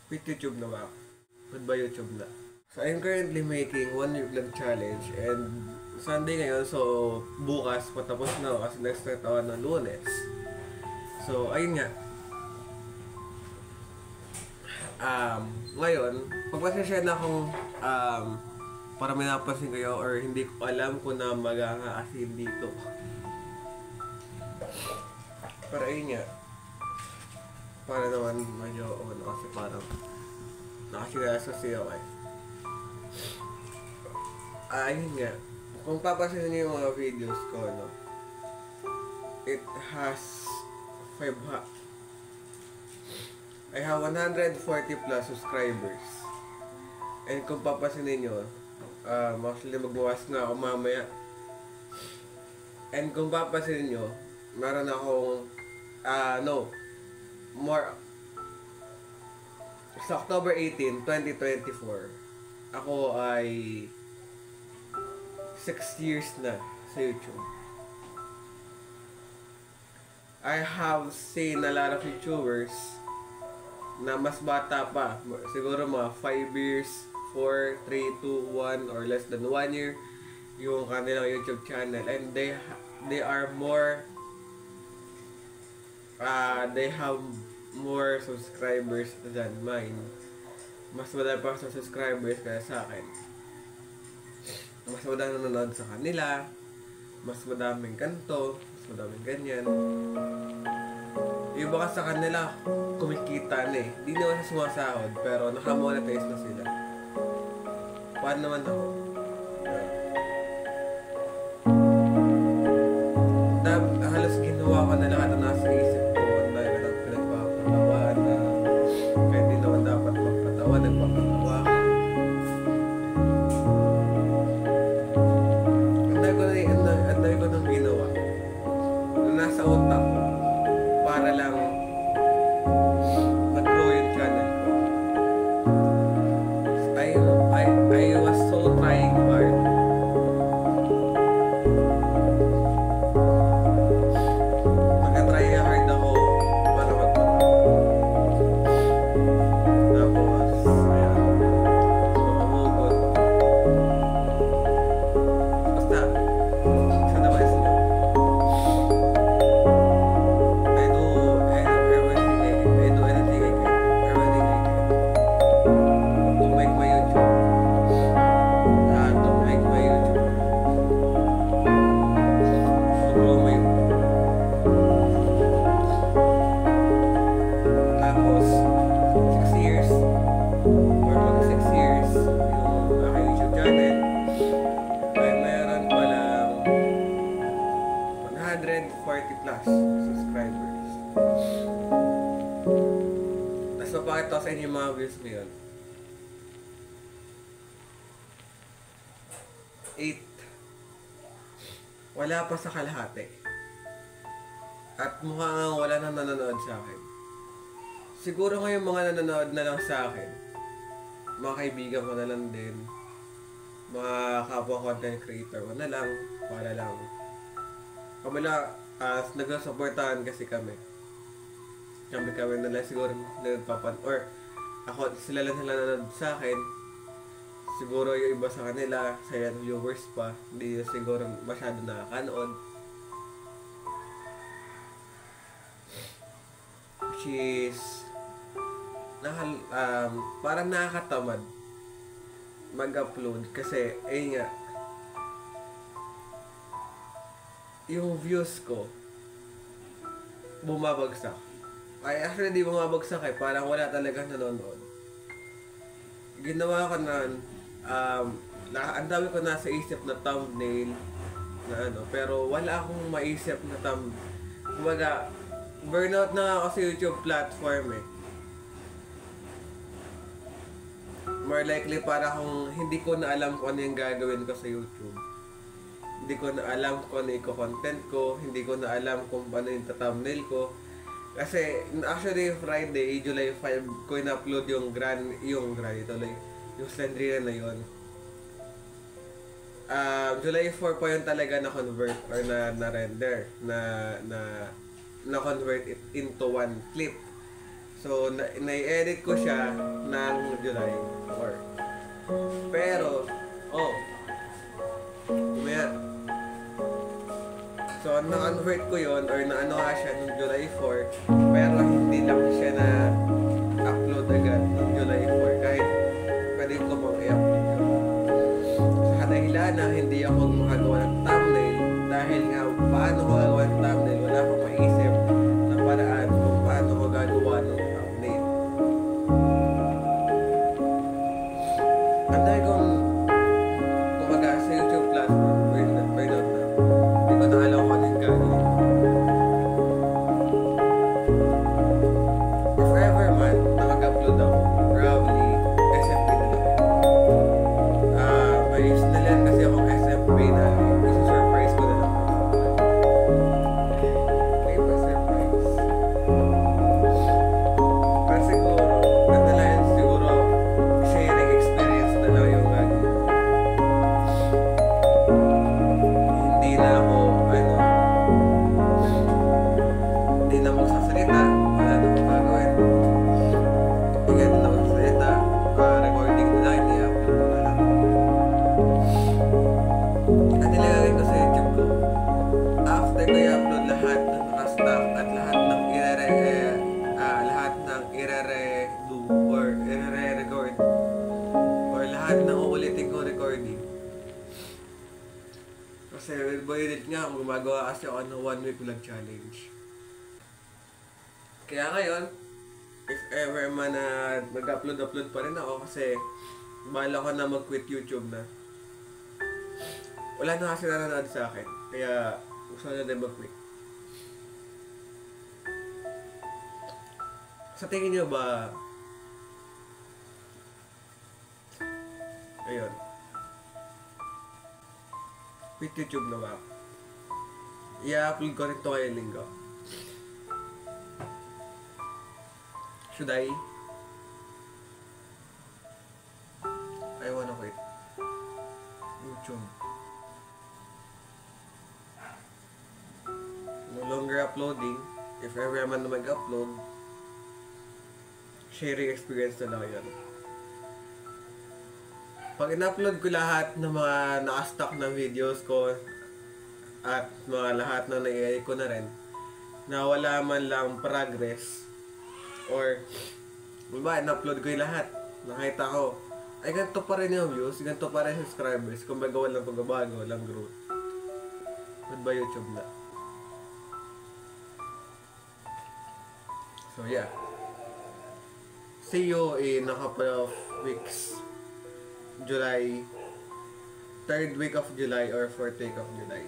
With YouTube na ba? With ba YouTube na? So, I'm currently making 1 week vlog challenge and Sunday ngayon, so bukas patapos na ako kasi nag-start ako ng Lunes. So, ayun nga. Ngayon, pagpasashare na akong para may napansin kayo or hindi ko alam kung na mag-aasin dito. Pero ayun nga. Para naman medyo kasi parang nakasigaso siya okay. Ayun nga. Kung papasin niyo yung mga videos ko, no, it has I have 140 plus subscribers. And kung papasin niyo, actually magbawas na ako mamaya. And kung papasin niyo, meron akong sa October 18, 2024, ako ay 6 years na sa YouTube. I have seen a lot of YouTubers na mas bata pa. Siguro mga 5 years, 4, 3, 2, 1, or less than 1 year yung kanilang YouTube channel. And they are more they have more subscribers than mine. Mas madami pa sa subscribers kaya sa akin. Mas madaming nanonood sa kanila, mas madaming kanto, mas madaming ganyan. Yung baka sa kanila, kumikita na eh. Di naman sa sumasahod, pero nakamonetize na sila. Paano naman ako? Halos ginawa ko na lahat na nasa isip ko. Ang dahil ko ng pinagpapatawa na kahit di naman dapat magpatawa, nagpapatawa ko. Ang dahil ko nang ginawa na nasa utak ko para lang mag-grow yung channel ko. I was so trying hard. Subscribers. Tapos mapakita ko sa inyo yung mga views ngayon. 8. Wala pa sa kalahati. At mukhang wala nang nanonood sa akin. Siguro ngayon mga nanonood na lang sa akin, mga kaibigan ko na lang din, mga kapwa content creator ko na lang, para lang kami lang, nag-supportahan kasi kami na lang siguro or ako, sila lang nanonood sa akin. Siguro yung iba sa kanila, sa viewers pa, hindi siguro masyado nakakanood. Which is parang nakakatamad mag-upload kasi nga yung views ko bumabagsak. Ay, actually di bumabagsak eh, parang wala talagang nanonood. Ginawa ko ang dami ko nasa isip na thumbnail na pero wala akong maisip na kumbaga burnout na ako sa YouTube platform eh. More likely para kung hindi ko na alam kung ano yung gagawin ko sa YouTube. Hindi ko na alam kung ano yung content ko, hindi ko na alam kung ano yung thumbnail ko. Kasi actually Friday, July 5 ko in-upload yung Slendrina na yun. July 4 pa yun talaga na-convert or na-render, na-convert it into one clip. So, na-edit ko siya ng July 4. Pero, umaya. So, na-convert ko yon or na-ano nga siya nung July 4. Pero hindi lang siya na upload agad nung July 4. Kahit pwede ko pang i-upload yun. Sa dahilan na hindi ako makagawa ng thumbnail. Dahil nga, paano magagawa ng thumbnail? Wala akong maisip na paraan kung paano ko gagawa ng thumbnail. Ang dahil kung kumaga sa YouTube platform, burn out na. Hindi ko na alam kung ano yung gagawin. If ever man na mag-upload ako, probably SMP na lang. May sinalihan kasi akong SMP na isi-surprise ko na lang. May pa-surprise. Pero siguro, ano lang yan, siguro sharing experience na lang yung gagawin. Hindi na ako, hindi na magsasalita. Wala na akong gagawin. Hindi na magsasalita. Recording na lang, i-upload ko na lang. At nilagay ko sa YouTube ko. After ko i-upload lahat ng naka-stop at lahat ng ire-redo or ire-record or lahat ng uulitin ko recording. Kasi with Boyrit nga, gumagawa kasi ako ng 1 week vlog challenge. Kaya ngayon, if ever man na mag-upload pa rin ako kasi bala ko na mag-quit YouTube na. Wala na kasi nanonood sa akin. Kaya gusto na din mag-quit. Sa tingin niyo ba, ayun, quit YouTube na ba? I-upload ko rin ito kay Linggo. Should I wanna quit YouTube. No longer uploading. If ever man na mag-upload, sharing experience na lang yun. Pag in-upload ko lahat ng mga naka-stock na videos ko at mga lahat na nai-edit ko na rin, na wala man lang progress or diba, in-upload ko yung lahat, nakita ko ay ganito pa rin yung views, ganito pa rin subscribers, kung baga walang pagbabago, walang growth. Goodbye YouTube na. So yeah, see you in a couple of weeks. July, 3rd week of July or 4th week of July.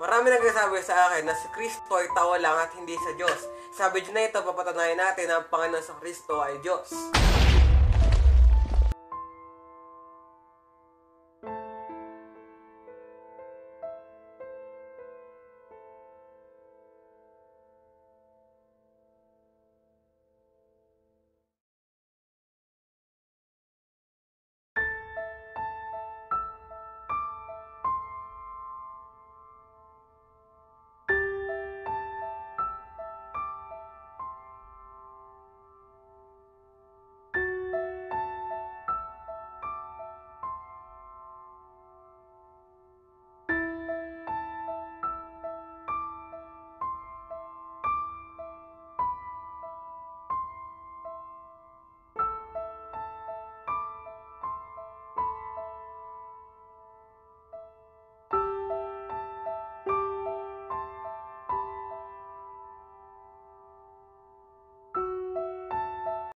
Marami nagsasabi sa akin na si Kristo ay tao lang at hindi sa Diyos. Sa video na ito, papatunayan natin na ang Panginoon sa Kristo ay Diyos.